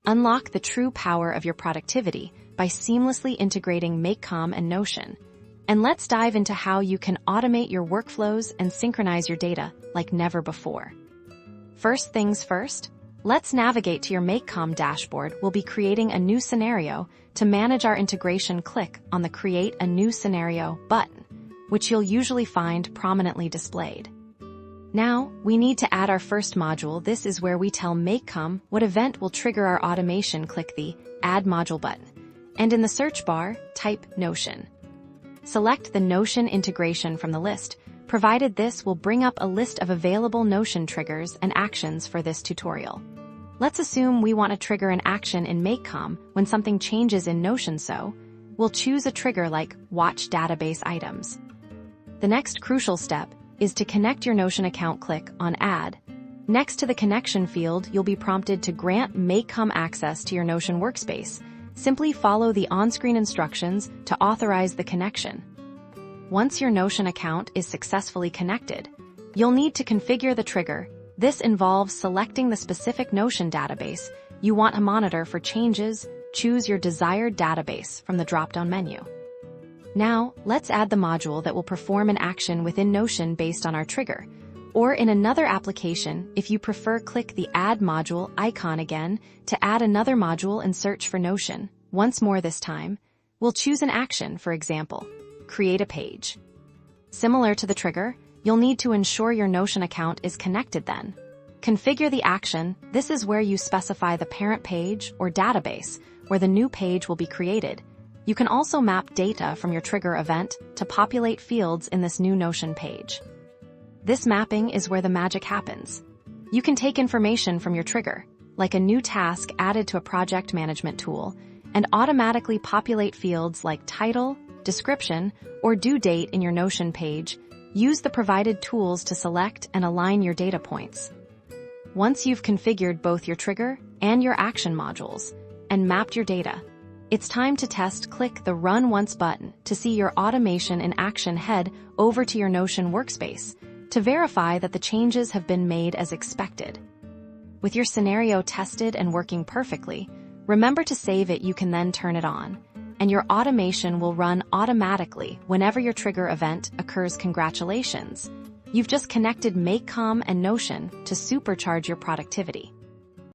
Unlock the true power of your productivity by seamlessly integrating MakeCom and Notion. And let's dive into how you can automate your workflows and synchronize your data like never before. First things first, let's navigate to your MakeCom dashboard. We'll be creating a new scenario. To manage our integration, click on the Create a New Scenario button, which you'll usually find prominently displayed. Now, we need to add our first module. This is where we tell MakeCom what event will trigger our automation. Click the Add Module button, and in the search bar, type Notion. Select the Notion integration from the list provided. This will bring up a list of available Notion triggers and actions for this tutorial. Let's assume we want to trigger an action in MakeCom when something changes in Notion, so we'll choose a trigger like Watch Database Items. The next crucial step is to connect your Notion account. Click on Add. Next to the connection field, you'll be prompted to grant MakeCom access to your Notion workspace. Simply follow the on-screen instructions to authorize the connection. Once your Notion account is successfully connected, you'll need to configure the trigger. This involves selecting the specific Notion database you want to monitor for changes. Choose your desired database from the drop-down menu. Now, let's add the module that will perform an action within Notion based on our trigger. Or in another application, if you prefer, click the Add Module icon again to add another module and search for Notion. Once more this time, we'll choose an action, for example, Create a Page. Similar to the trigger, you'll need to ensure your Notion account is connected then. Configure the action. This is where you specify the parent page or database where the new page will be created. You can also map data from your trigger event to populate fields in this new Notion page. This mapping is where the magic happens. You can take information from your trigger, like a new task added to a project management tool, and automatically populate fields like title, description, or due date in your Notion page. Use the provided tools to select and align your data points. Once you've configured both your trigger and your action modules and mapped your data, it's time to test. Click the Run Once button to see your automation in action. Head over to your Notion workspace to verify that the changes have been made as expected. With your scenario tested and working perfectly, remember to save it. You can then turn it on, and your automation will run automatically whenever your trigger event occurs. Congratulations! You've just connected MakeCom and Notion to supercharge your productivity.